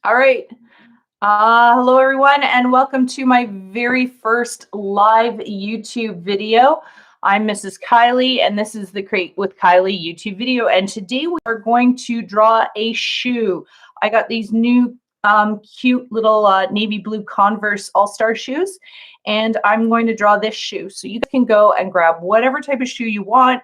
All right. Hello, everyone, and welcome to my very first live YouTube video. I'm Mrs. Kiely, and this is the Create with Kiely YouTube video. And today we are going to draw a shoe. I got these new cute little navy blue Converse All-Star shoes, and I'm going to draw this shoe. So you can go and grab whatever type of shoe you want.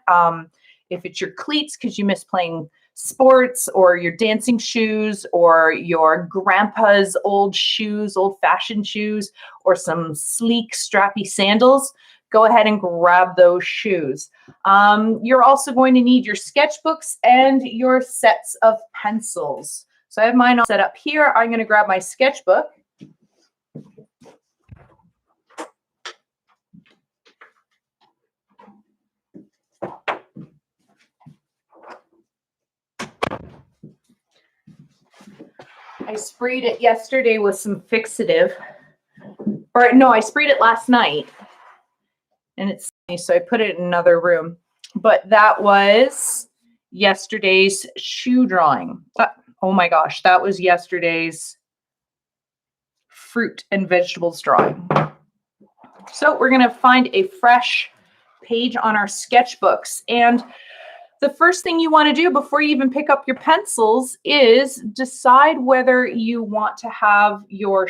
If it's your cleats because you miss playing sports, or your dancing shoes, or your grandpa's old shoes, old-fashioned shoes, or some sleek strappy sandals, go ahead and grab those shoes. You're also going to need your sketchbooks and your sets of pencils. So I have mine all set up here. I'm going to grab my sketchbook. I sprayed it yesterday with some fixative, or no, I sprayed it last night, and it's so I put it in another room. But that was yesterday's shoe drawing. Oh my gosh, that was yesterday's fruit and vegetables drawing. So we're going to find a fresh page on our sketchbooks, and the first thing you want to do before you even pick up your pencils is decide whether you want to have your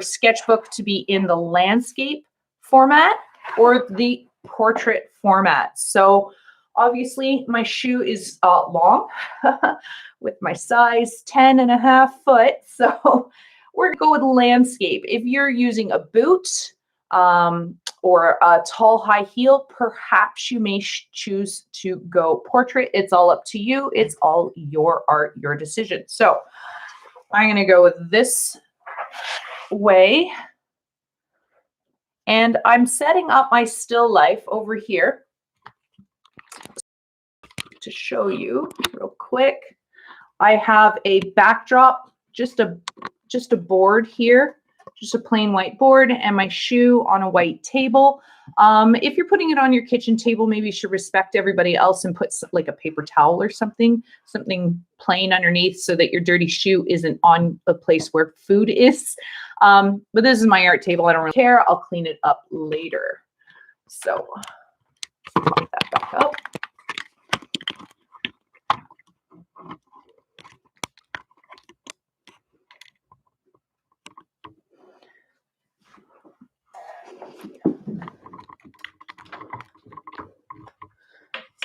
sketchbook to be in the landscape format or the portrait format. So obviously my shoe is long with my size 10.5 foot. So we're going to go with landscape. If you're using a boot, or a tall high heel, perhaps you may choose to go portrait. It's all up to you. It's all your art, your decision. So I'm going to go with this way. And I'm setting up my still life over here to show you real quick. I have a backdrop, just a board here. Just a plain white board, and my shoe on a white table. If you're putting it on your kitchen table, maybe you should respect everybody else and put like a paper towel or something plain underneath so that your dirty shoe isn't on a place where food is. But this is my art table. I don't really care. I'll clean it up later. So pop that back up.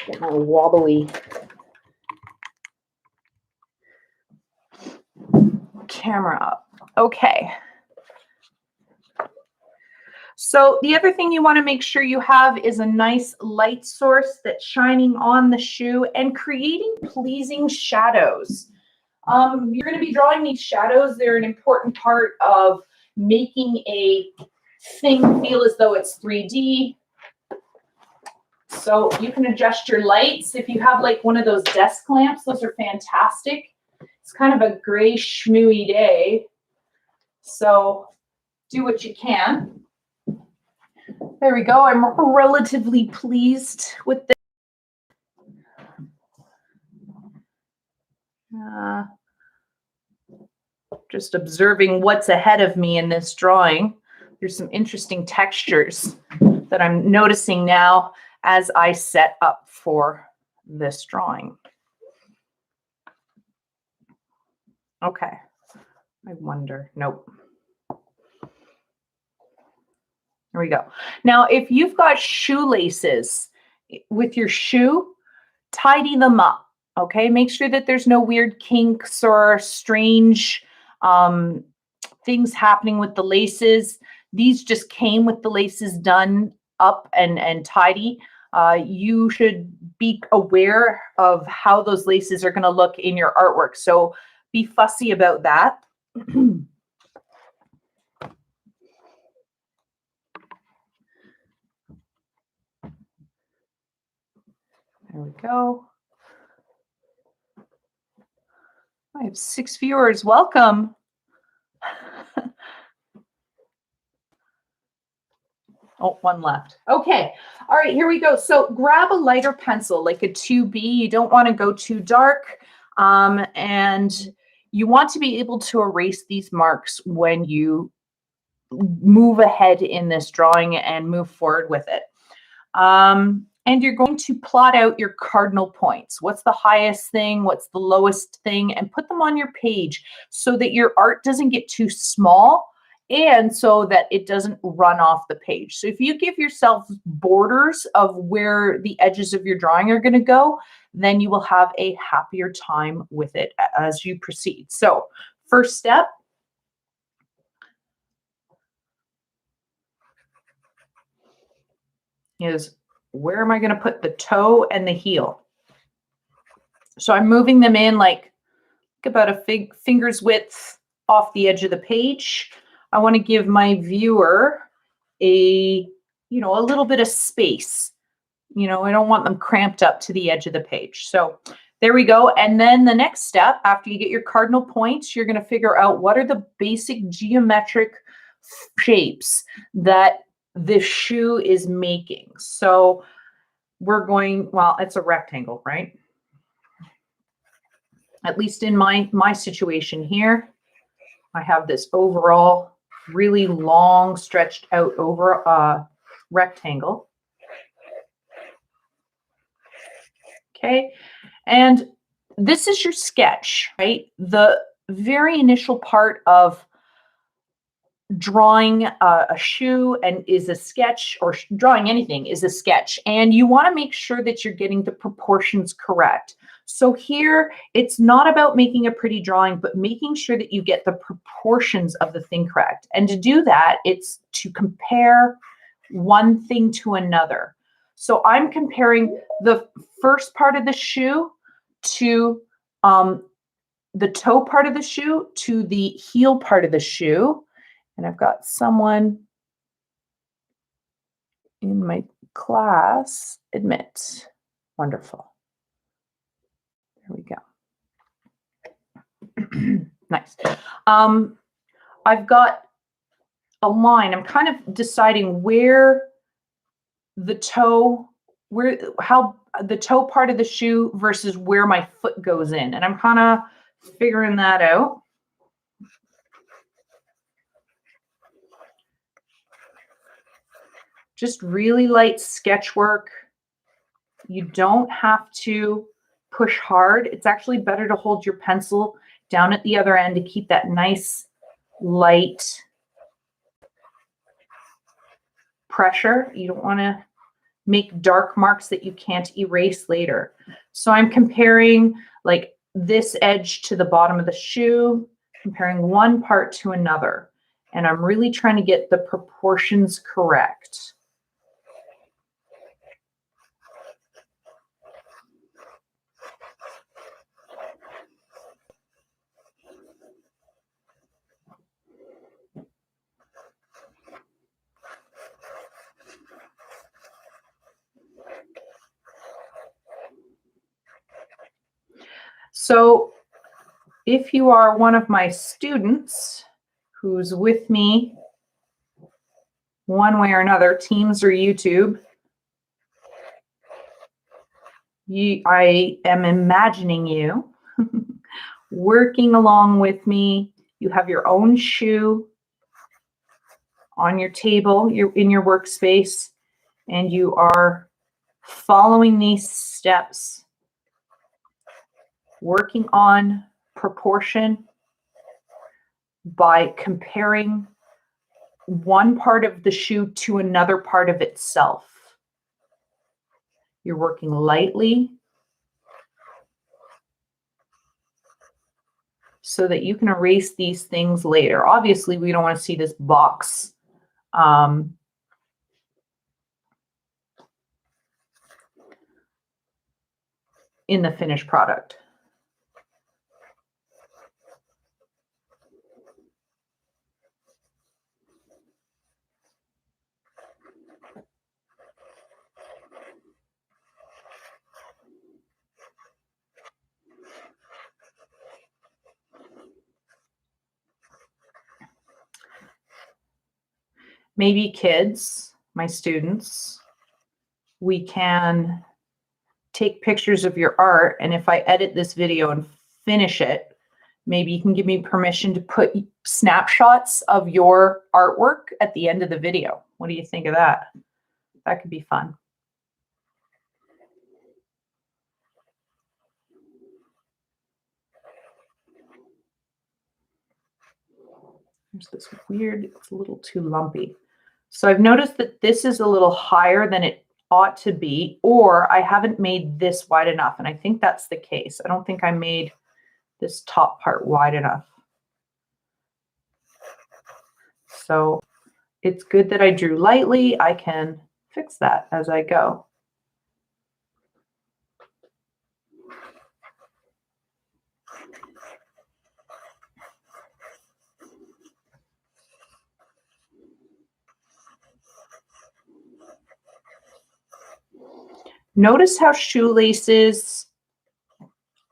Get my wobbly camera up. Okay. So the other thing you want to make sure you have is a nice light source that's shining on the shoe and creating pleasing shadows. You're going to be drawing these shadows. They're an important part of making a thing feel as though it's 3D. So you can adjust your lights. If you have like one of those desk lamps, those are fantastic. It's kind of a gray schmooey day, so do what you can. There we go. I'm relatively pleased with this. Just observing what's ahead of me in this drawing. There's some interesting textures that I'm noticing now as I set up for this drawing. Okay, I wonder, nope. There we go. Now, if you've got shoelaces with your shoe, tidy them up, okay? Make sure that there's no weird kinks or strange things happening with the laces. These just came with the laces done up and tidy. You should be aware of how those laces are going to look in your artwork. So be fussy about that. There we go. I have 6 viewers. Welcome. Oh, one left. Okay. All right, here we go. So grab a lighter pencil, like a 2B. You don't want to go too dark. And you want to be able to erase these marks when you move ahead in this drawing and move forward with it. And you're going to plot out your cardinal points. What's the highest thing? What's the lowest thing? And put them on your page so that your art doesn't get too small and so that it doesn't run off the page. So if you give yourself borders of where the edges of your drawing are going to go, then you will have a happier time with it as you proceed. So first step, is where am I going to put the toe and the heel? So I'm moving them in like about a finger's width off the edge of the page. I want to give my viewer a little bit of space. I don't want them cramped up to the edge of the page. So there we go. And then the next step, after you get your cardinal points, you're going to figure out what are the basic geometric shapes that the shoe is making. So we're going, well, it's a rectangle, right? At least in my situation here, I have this overall really long stretched out over rectangle. Okay, and this is your sketch, right? The very initial part of drawing a shoe and is a sketch, or drawing anything is a sketch, and you want to make sure that you're getting the proportions correct. So here it's not about making a pretty drawing, but making sure that you get the proportions of the thing correct. And to do that, it's to compare one thing to another. So I'm comparing the first part of the shoe to the toe part of the shoe to the heel part of the shoe. And I've got someone in my class admit. Wonderful. There we go. Nice. I've got a line. I'm kind of deciding where the toe, how the toe part of the shoe versus where my foot goes in. And I'm kind of figuring that out. Just really light sketch work. You don't have to push hard. It's actually better to hold your pencil down at the other end to keep that nice light pressure. You don't want to make dark marks that you can't erase later. So I'm comparing like this edge to the bottom of the shoe, comparing one part to another. And I'm really trying to get the proportions correct. So if you are one of my students who's with me one way or another, Teams or YouTube, I am imagining you working along with me. You have your own shoe on your table, you're in your workspace, and you are following these steps, working on proportion by comparing one part of the shoe to another part of itself. You're working lightly so that you can erase these things later. Obviously, we don't want to see this box in the finished product. Maybe kids, my students, we can take pictures of your art, and if I edit this video and finish it, Maybe you can give me permission to put snapshots of your artwork at the end of the video. What do you think of that? That could be fun. There's this weird, it's a little too lumpy. So I've noticed that this is a little higher than it ought to be, or I haven't made this wide enough. And I think that's the case. I don't think I made this top part wide enough. So it's good that I drew lightly. I can fix that as I go. Notice how shoelaces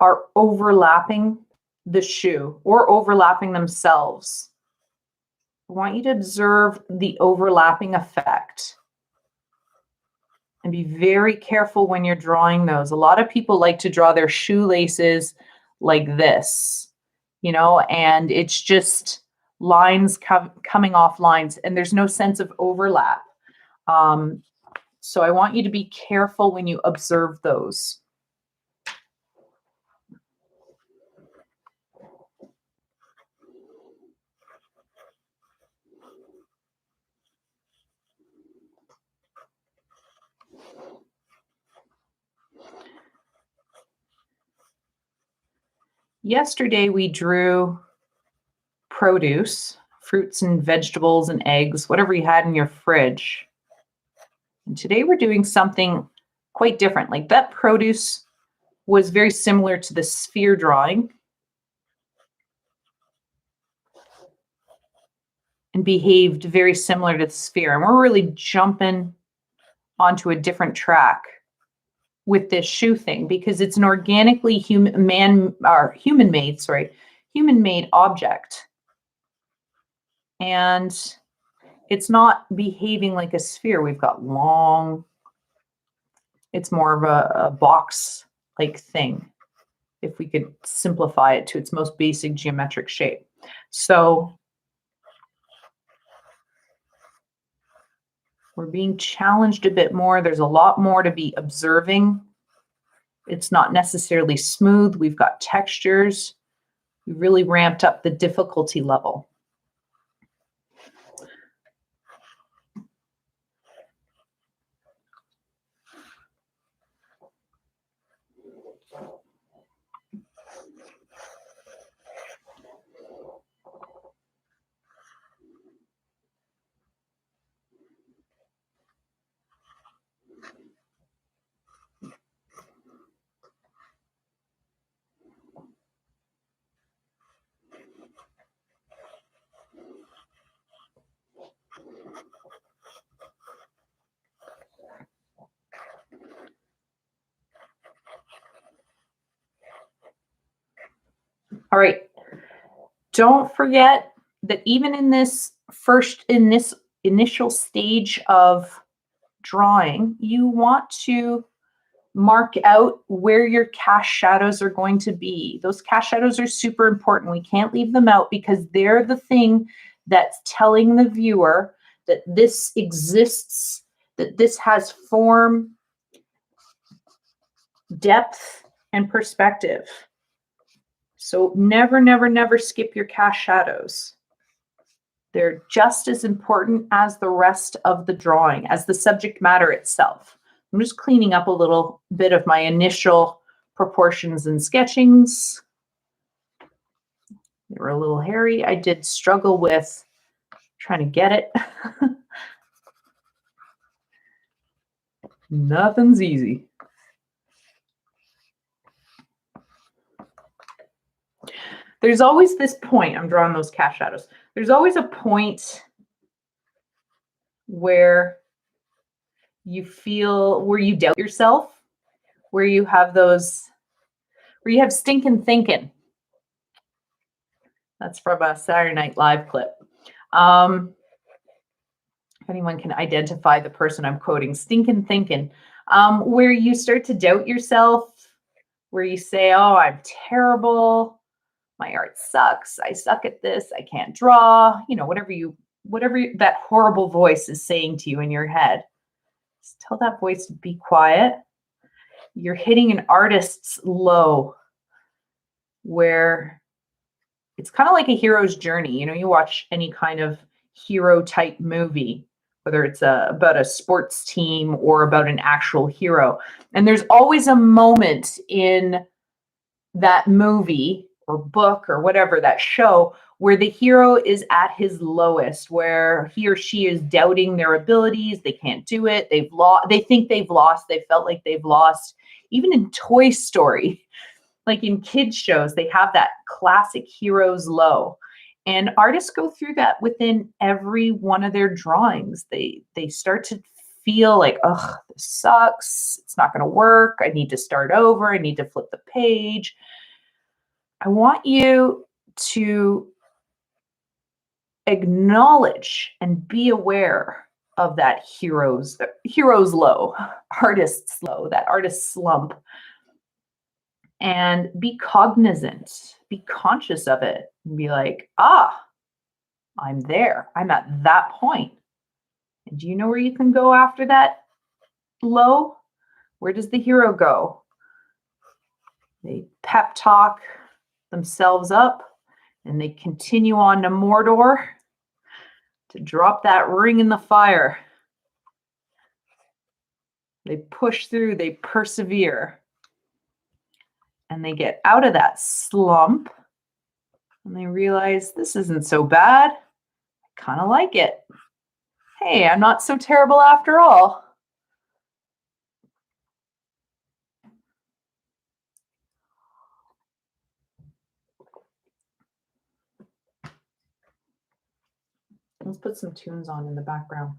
are overlapping the shoe or overlapping themselves. I want you to observe the overlapping effect and be very careful when you're drawing those. A lot of people like to draw their shoelaces like this, you know, and it's just lines coming off lines, and there's no sense of overlap. So I want you to be careful when you observe those. Yesterday we drew produce, fruits and vegetables and eggs, whatever you had in your fridge. And today we're doing something quite different. Like that produce was very similar to the sphere drawing and behaved very similar to the sphere. And we're really jumping onto a different track with this shoe thing because it's an organically human-made object. And it's not behaving like a sphere. We've got long, it's more of a box-like thing, if we could simplify it to its most basic geometric shape. So we're being challenged a bit more. There's a lot more to be observing. It's not necessarily smooth. We've got textures. We really ramped up the difficulty level. All right. Don't forget that even in this initial stage of drawing, you want to mark out where your cast shadows are going to be. Those cast shadows are super important. We can't leave them out because they're the thing that's telling the viewer that this exists, that this has form, depth, and perspective. So never, never, never skip your cast shadows. They're just as important as the rest of the drawing, as the subject matter itself. I'm just cleaning up a little bit of my initial proportions and sketchings. They were a little hairy. I did struggle with trying to get it. Nothing's easy. There's always this point, I'm drawing those cast shadows. There's always a point where you feel, where you doubt yourself, where you have those, where you have stinking thinking. That's from a Saturday Night Live clip. If anyone can identify the person I'm quoting, stinking thinking, where you start to doubt yourself, where you say, oh, I'm terrible. my art sucks. I suck at this. I can't draw. Whatever that horrible voice is saying to you in your head. Just tell that voice to be quiet. You're hitting an artist's low where it's kind of like a hero's journey. You watch any kind of hero type movie, whether it's about a sports team or about an actual hero. And there's always a moment in that movie or book or whatever, that show, where the hero is at his lowest, where he or she is doubting their abilities. They can't do it. They've lost. They think they've lost. They felt like they've lost. Even in Toy Story, like in kids shows, they have that classic hero's low. And artists go through that within every one of their drawings. They start to feel like, oh, this sucks. It's not going to work. I need to start over. I need to flip the page. I want you to acknowledge and be aware of that hero's low, artist's low, that artist's slump, and be cognizant, be conscious of it, and be like, I'm there. I'm at that point. And do you know where you can go after that low? Where does the hero go? They pep talk themselves up and they continue on to Mordor to drop that ring in the fire. They push through, they persevere, and they get out of that slump and they realize this isn't so bad. I kind of like it. Hey, I'm not so terrible after all. Let's put some tunes on in the background.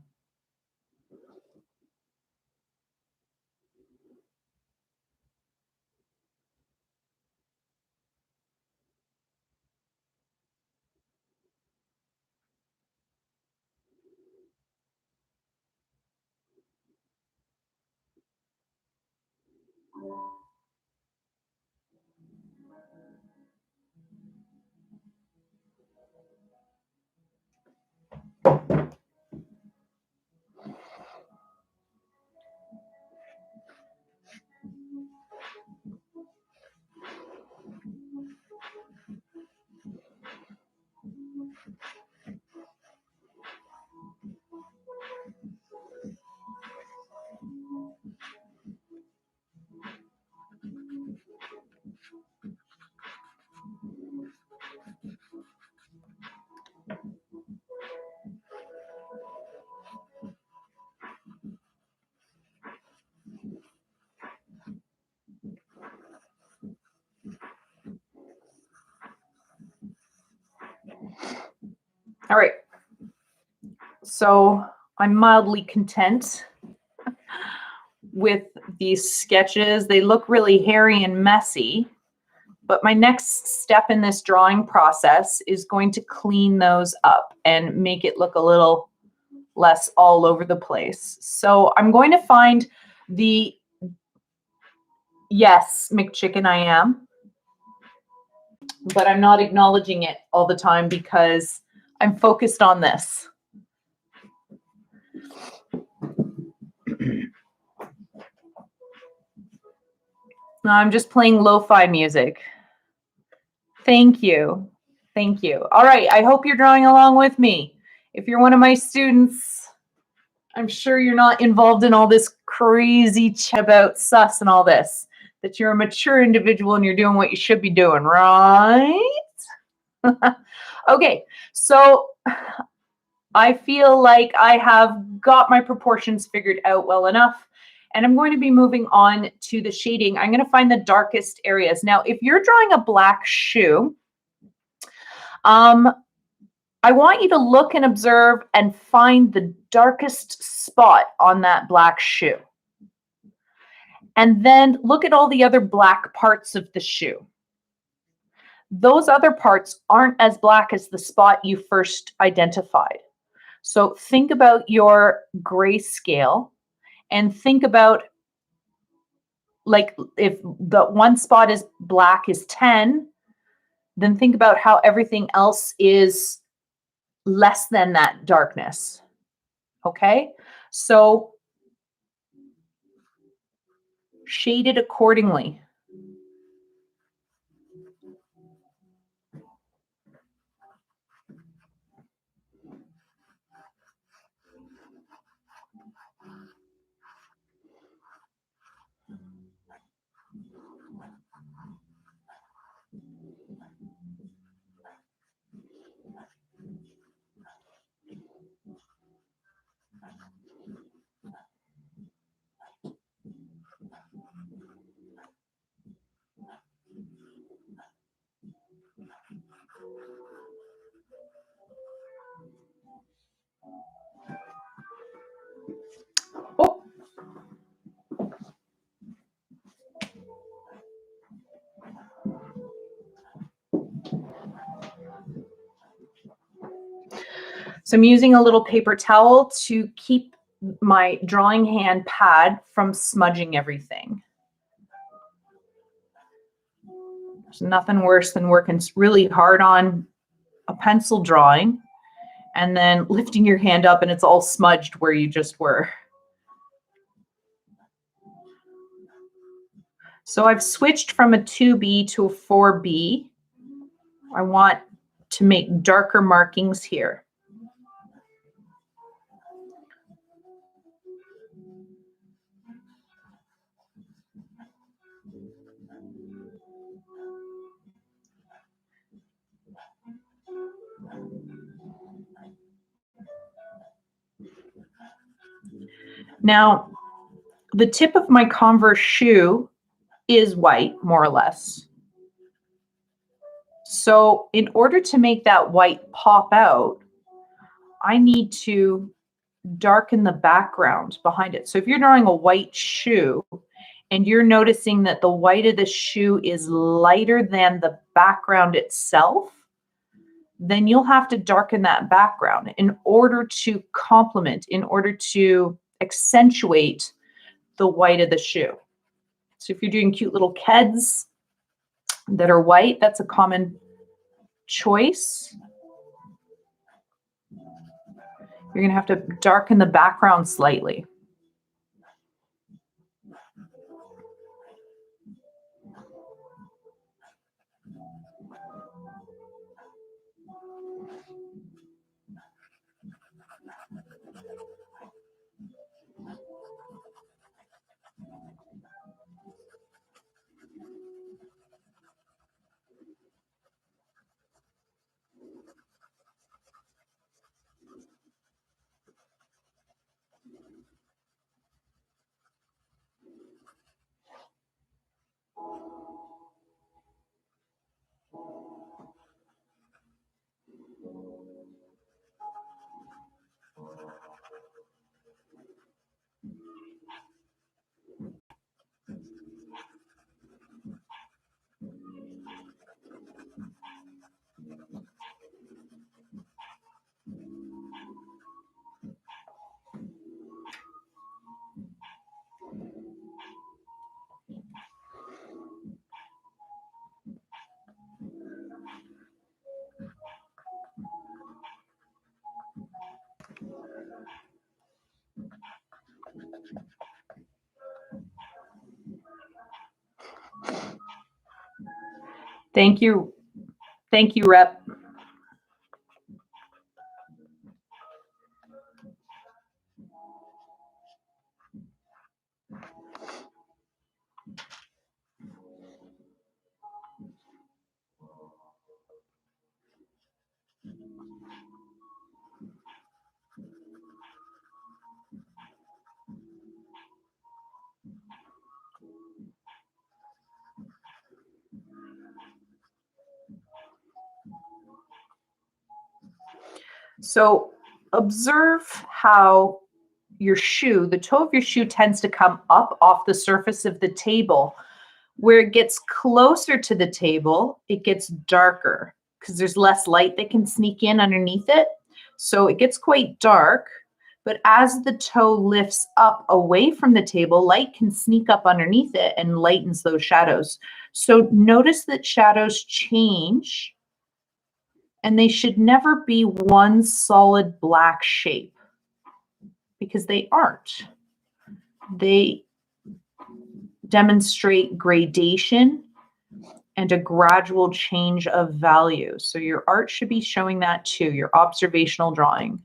All right. So I'm mildly content with these sketches. They look really hairy and messy, but my next step in this drawing process is going to clean those up and make it look a little less all over the place. So I'm going to find the, yes, McChicken I am, but I'm not acknowledging it all the time because I'm focused on this. I'm just playing lo-fi music. Thank you. Thank you. All right. I hope you're drawing along with me. If you're one of my students, I'm sure you're not involved in all this crazy chat about sus and all this, that you're a mature individual and you're doing what you should be doing, right? Okay. So I feel like I have got my proportions figured out well enough. And I'm going to be moving on to the shading. I'm going to find the darkest areas. Now, if you're drawing a black shoe, I want you to look and observe and find the darkest spot on that black shoe. And then look at all the other black parts of the shoe. Those other parts aren't as black as the spot you first identified. So think about your grayscale and think about, like, if the one spot is black is 10, then think about how everything else is less than that darkness. Okay? So shade it accordingly. Oh. So I'm using a little paper towel to keep my drawing hand pad from smudging everything. There's nothing worse than working really hard on a pencil drawing and then lifting your hand up and it's all smudged where you just were. So I've switched from a 2B to a 4B. I want to make darker markings here. Now, the tip of my Converse shoe is white, more or less. So in order to make that white pop out, I need to darken the background behind it. So if you're drawing a white shoe and you're noticing that the white of the shoe is lighter than the background itself, then you'll have to darken that background in order to complement, in order to accentuate the white of the shoe. So if you're doing cute little keds that are white, that's a common choice. You're going to have to darken the background slightly. Thank you. Thank you, Rep. So observe how your shoe, the toe of your shoe tends to come up off the surface of the table. Where it gets closer to the table, it gets darker because there's less light that can sneak in underneath it. So it gets quite dark, but as the toe lifts up away from the table, light can sneak up underneath it and lightens those shadows. So notice that shadows change, and they should never be one solid black shape because they aren't. They demonstrate gradation and a gradual change of value. So your art should be showing that too, your observational drawing.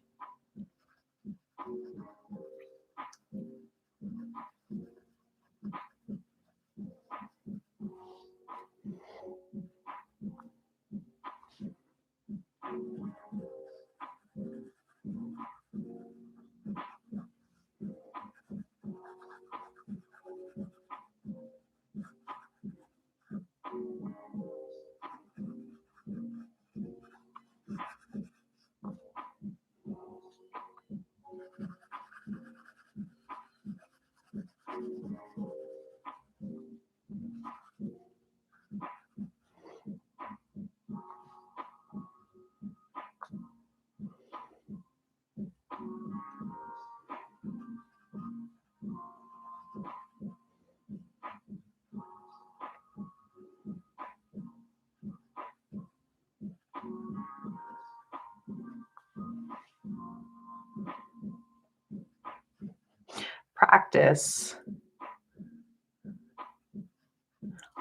Practice.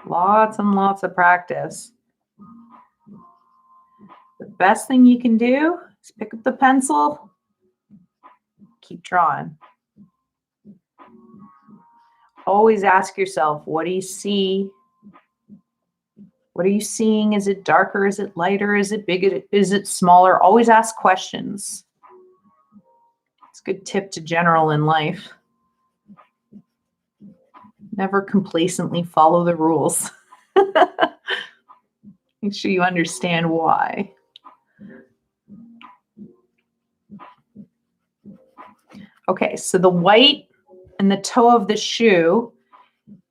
Lots and lots of practice. The best thing you can do is pick up the pencil, keep drawing. Always ask yourself, what do you see? What are you seeing? Is it darker? Is it lighter? Is it bigger? Is it smaller? Always ask questions. It's a good tip to general in life. Never complacently follow the rules. Make sure you understand why. Okay, so the white and the toe of the shoe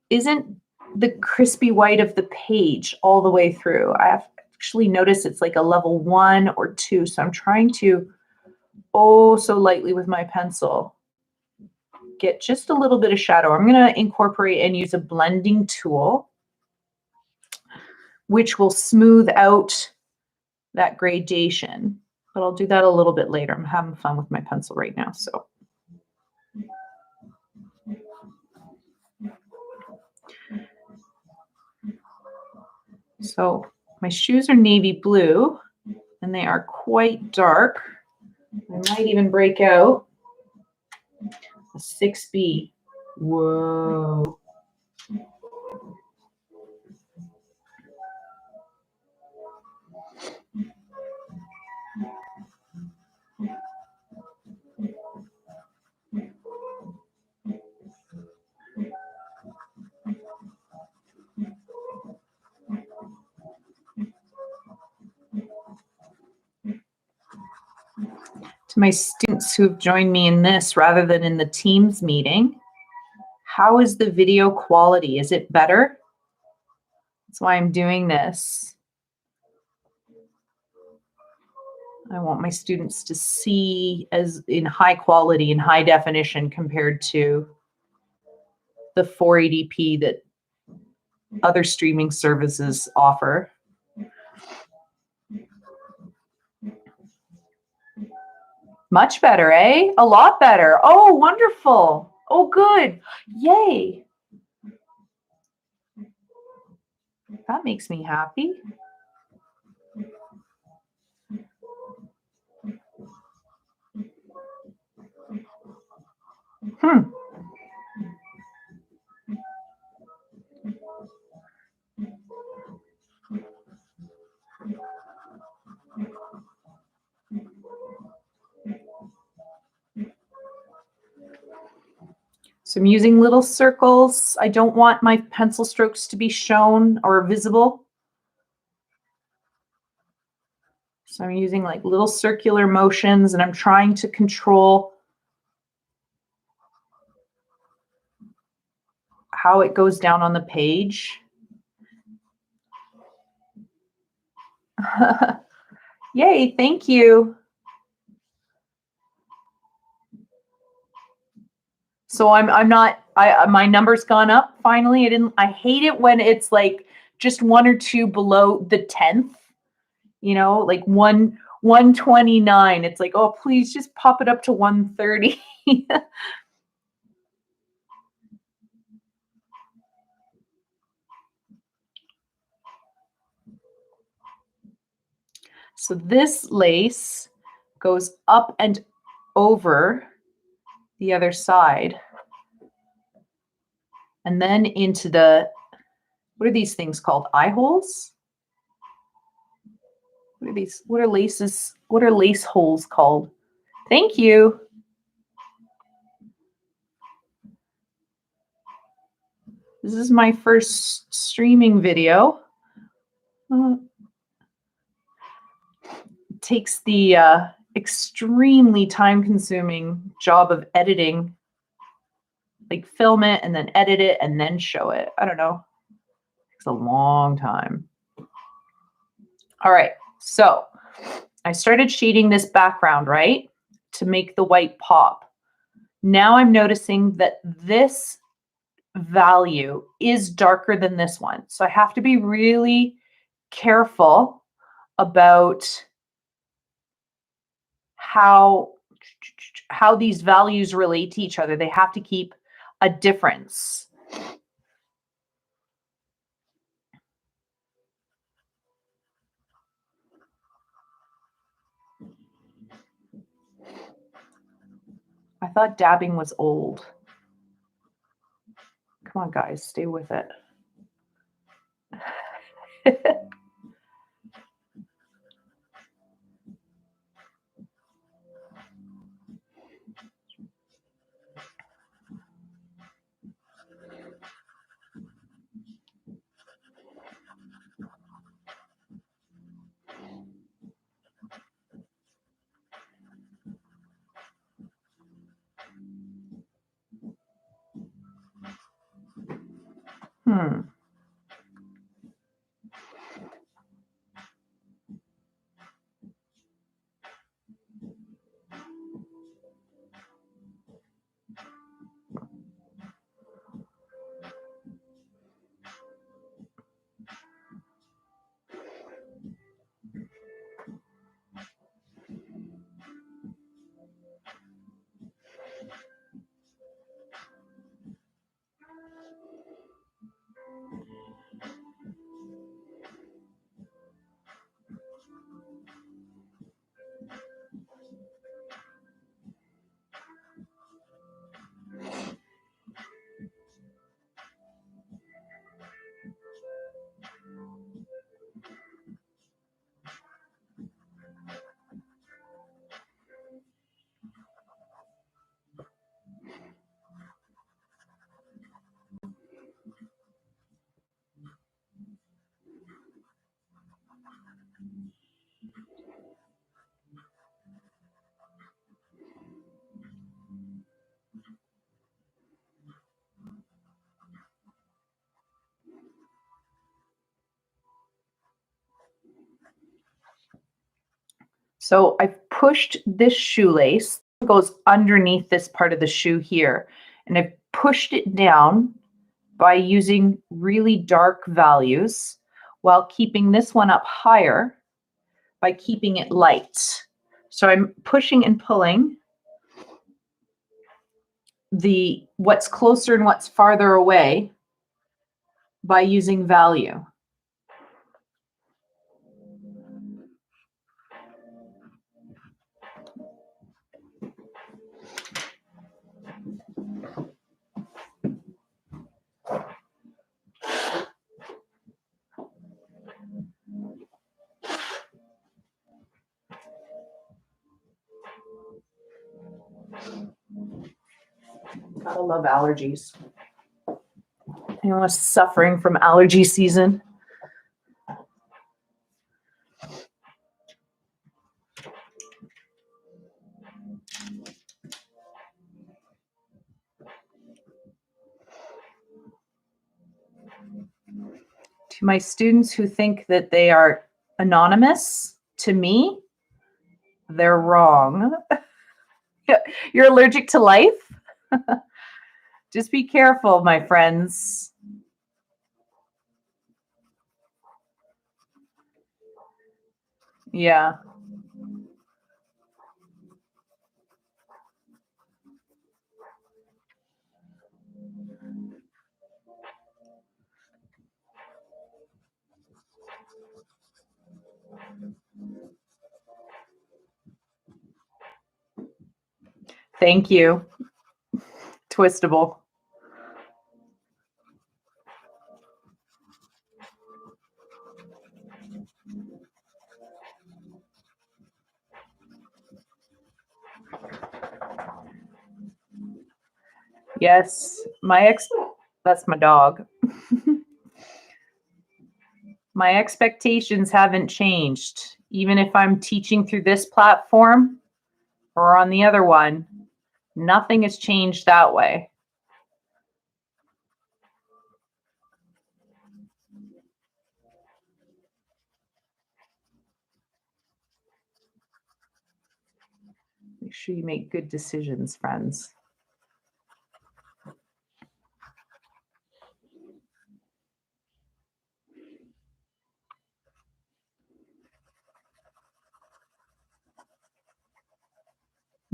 isn't the crispy white of the page all the way through. I have actually noticed it's like a level 1 or 2. So I'm trying to, so lightly with my pencil, get just a little bit of shadow. I'm going to incorporate and use a blending tool, which will smooth out that gradation. But I'll do that a little bit later. I'm having fun with my pencil right now. So my shoes are navy blue, and they are quite dark. I might even break out a 6B. Whoa. To my students who have joined me in this rather than in the Teams meeting, how is the video quality? Is it better? That's why I'm doing this. I want my students to see as in high quality and high definition compared to the 480p that other streaming services offer. Much better, eh? A lot better. Oh, wonderful. Oh, good. Yay. That makes me happy. So I'm using little circles. I don't want my pencil strokes to be shown or visible. So I'm using like little circular motions, and I'm trying to control how it goes down on the page. Yay, thank you. So my number's gone up finally. I hate it when it's like just one or two below the 10th, you know, like 129. It's like, oh, please just pop it up to 130. So this lace goes up and over the other side and then into the, what are these things called? Eye holes? What are these? What are laces? What are lace holes called? Thank you. This is my first streaming video. It takes the extremely time-consuming job of editing, like film it and then edit it and then show it. I don't know. It takes a long time. All right, so I started shading this background, right, to make the white pop. Now I'm noticing that this value is darker than this one. So I have to be really careful about how these values relate to each other. They have to keep a difference. I thought dabbing was old. Come on, guys, stay with it. So I've pushed this shoelace, it goes underneath this part of the shoe here, and I've pushed it down by using really dark values while keeping this one up higher by keeping it light. So I'm pushing and pulling the what's closer and what's farther away by using value. Gotta love allergies. Anyone suffering from allergy season? To my students who think that they are anonymous, to me, they're wrong. You're allergic to life? Just be careful, my friends. Yeah. Thank you. Twistable. Yes, that's my dog. My expectations haven't changed. Even if I'm teaching through this platform or on the other one, nothing has changed that way. Make sure you make good decisions, friends.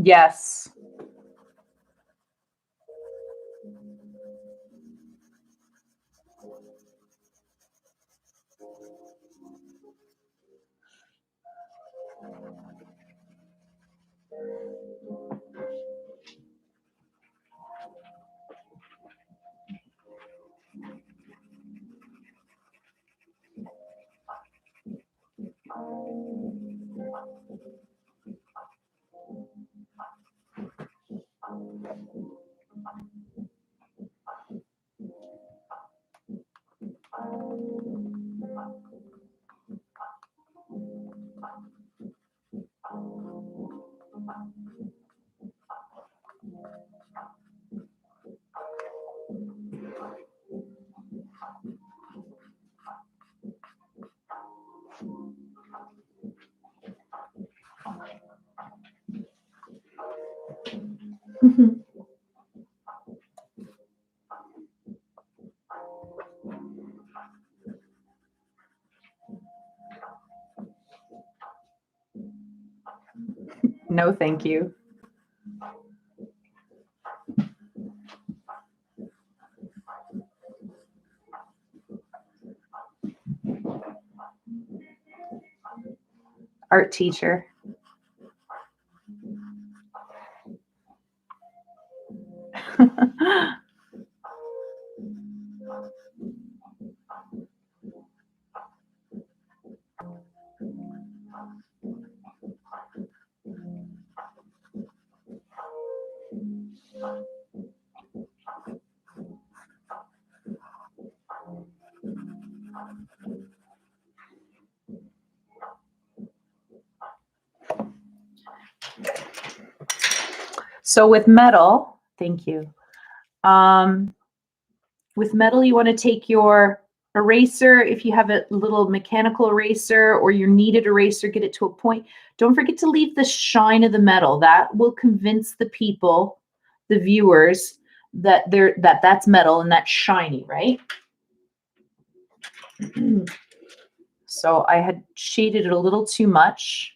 Yes. No, thank you. Art teacher. So with metal, thank you. With metal, you want to take your eraser. If you have a little mechanical eraser or your kneaded eraser, get it to a point. Don't forget to leave the shine of the metal. That will convince the people, the viewers, that that's metal and that's shiny, right? So I had shaded it a little too much.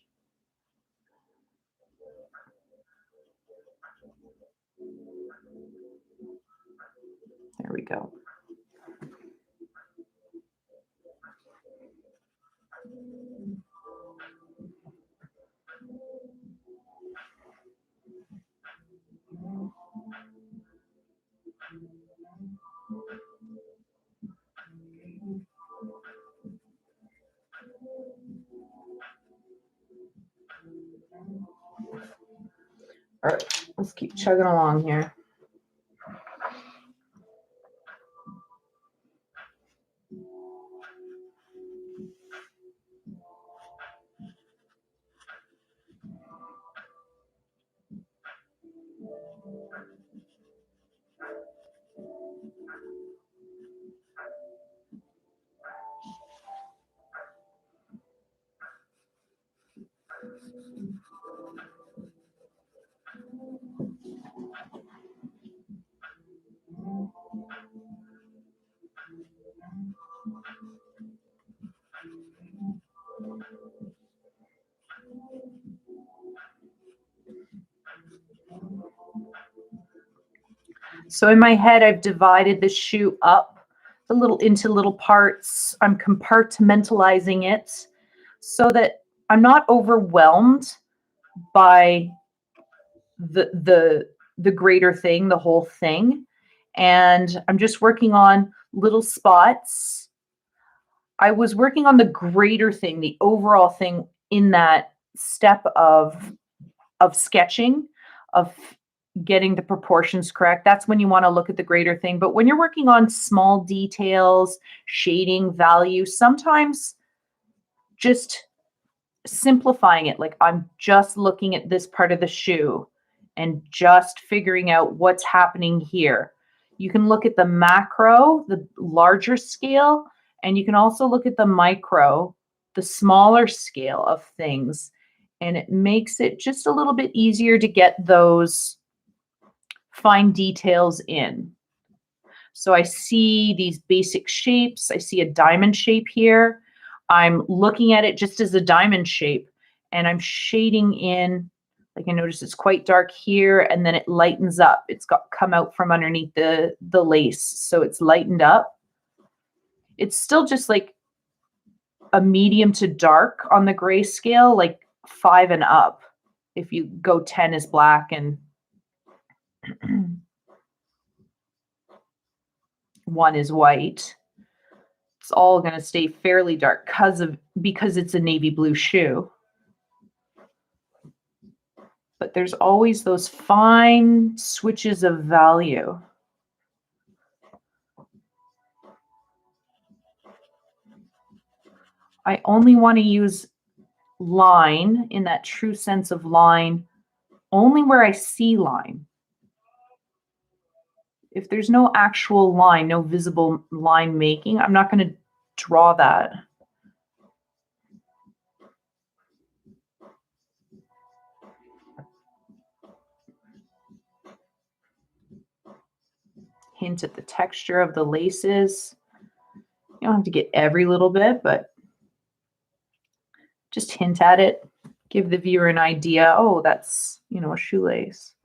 There we go. All right, let's keep chugging along here. So in my head, I've divided the shoe up into little parts. I'm compartmentalizing it so that I'm not overwhelmed by the greater thing, the whole thing. And I'm just working on little spots. I was working on the greater thing, the overall thing in that step of sketching, of getting the proportions correct. That's when you want to look at the greater thing. But when you're working on small details, shading, value, sometimes just simplifying it, like I'm just looking at this part of the shoe and just figuring out what's happening here. You can look at the macro, the larger scale, and you can also look at the micro, the smaller scale of things. And it makes it just a little bit easier to get those fine details in. So I see these basic shapes. I see a diamond shape here. I'm looking at it just as a diamond shape, and I'm shading in. Like, I notice it's quite dark here, and then it lightens up. It's got come out from underneath the lace, so it's lightened up. It's still just like a medium to dark on the gray scale, like 5 and up. If you go 10 is black and 1 is white. It's all going to stay fairly dark because it's a navy blue shoe. But there's always those fine switches of value. I only want to use line in that true sense of line only where I see line. If there's no actual line, no visible line making, I'm not going to draw that. Hint at the texture of the laces. You don't have to get every little bit, but just hint at it. Give the viewer an idea. Oh, that's, a shoelace.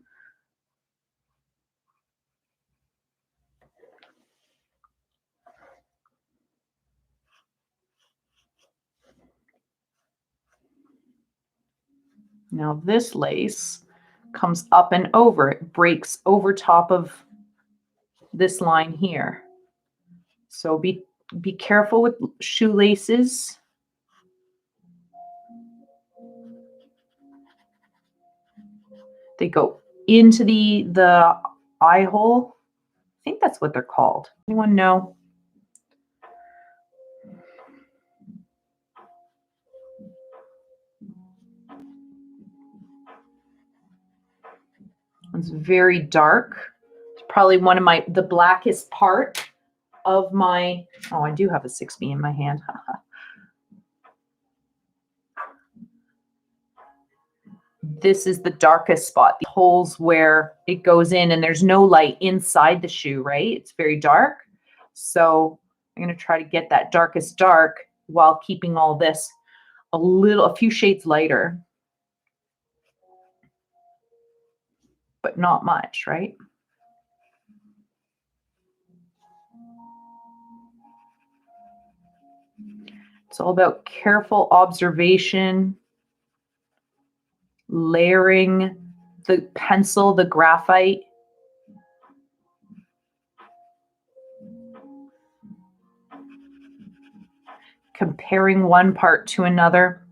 Now this lace comes up and over. It breaks over top of this line here. So be careful with shoelaces. They go into the eye hole. I think that's what they're called. Anyone know? It's very dark. It's probably one of the blackest part of my, oh, I do have a 6B in my hand. This is the darkest spot, the holes where it goes in and there's no light inside the shoe, right? It's very dark. So I'm going to try to get that darkest dark while keeping all this a few shades lighter, but not much, right? It's all about careful observation, layering the pencil, the graphite. Comparing one part to another.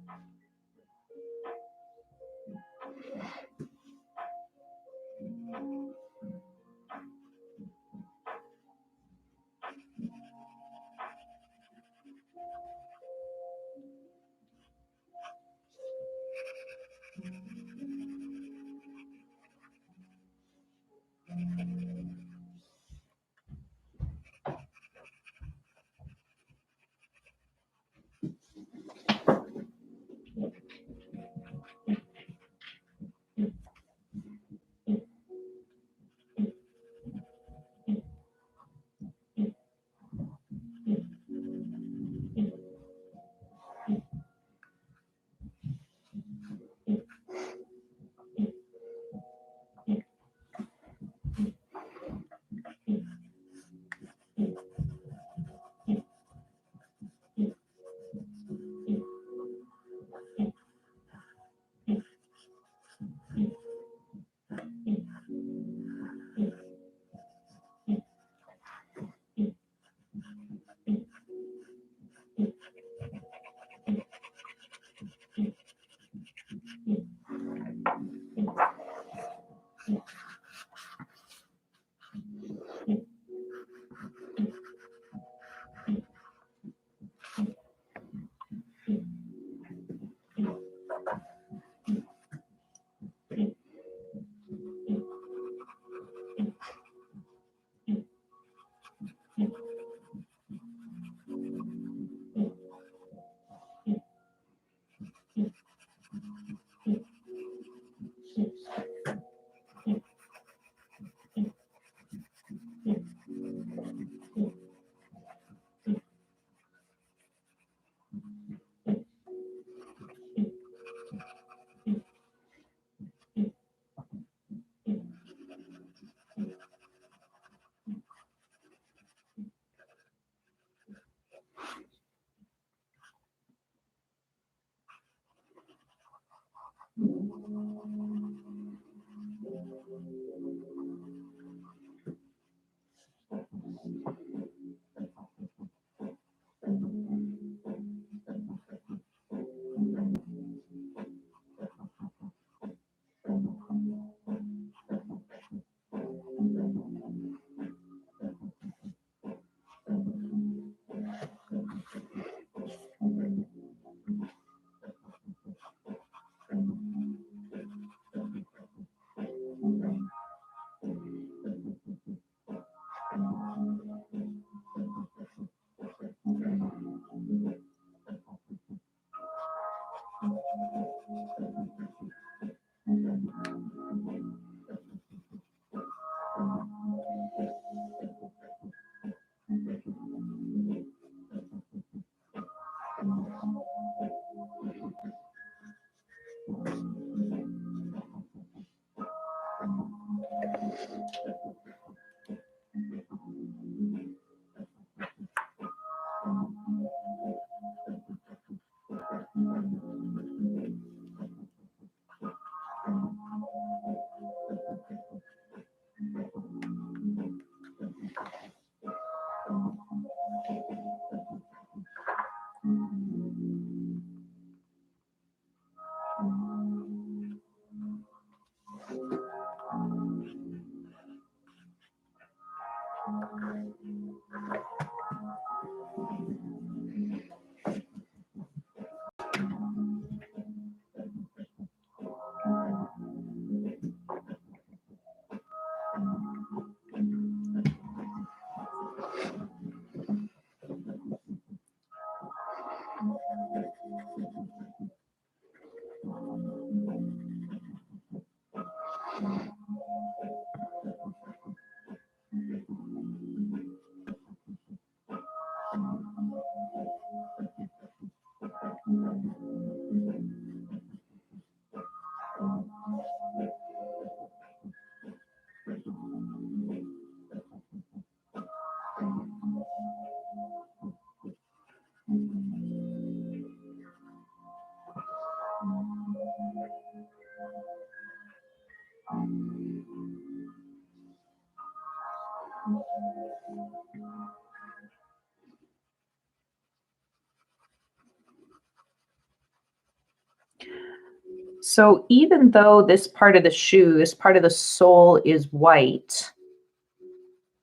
So even though this part of the shoe, this part of the sole is white,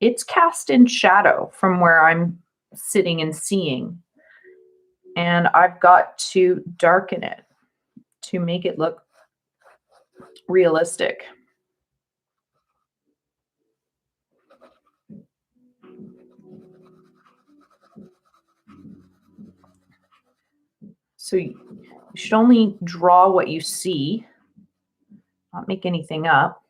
it's cast in shadow from where I'm sitting and seeing. And I've got to darken it to make it look realistic. So you should only draw what you see, not make anything up.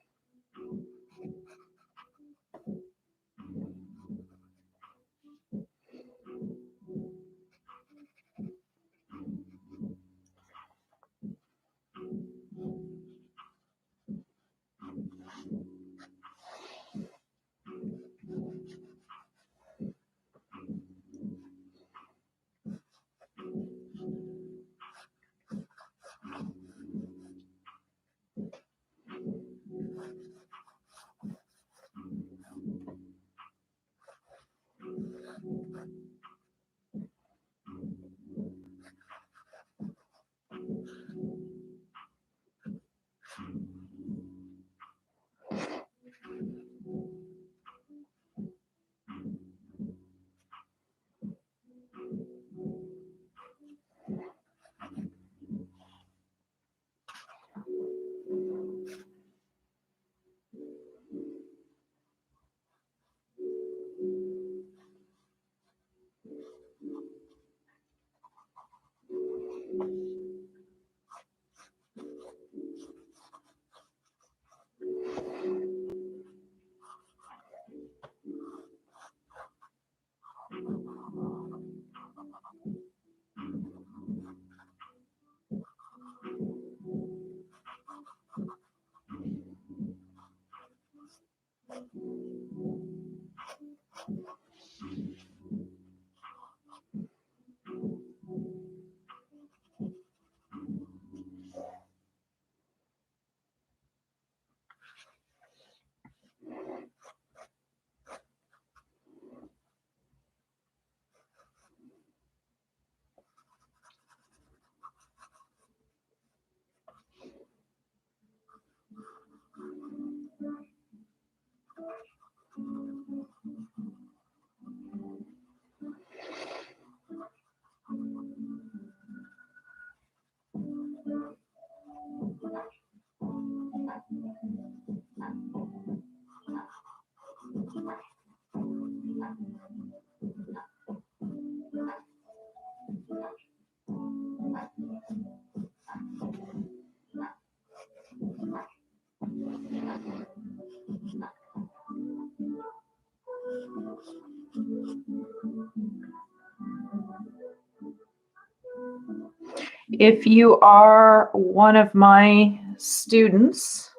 If you are one of my students,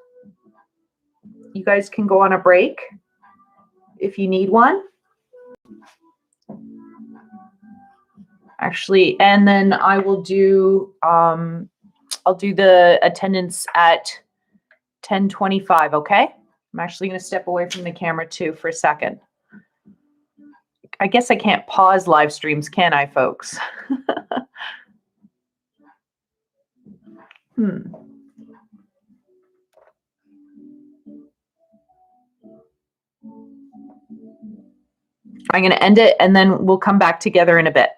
you guys can go on a break if you need one. Actually, and then I will do I'll do the attendance at 10:25, okay? I'm actually going to step away from the camera too for a second. I guess I can't pause live streams, can I, folks? I'm going to end it and then we'll come back together in a bit.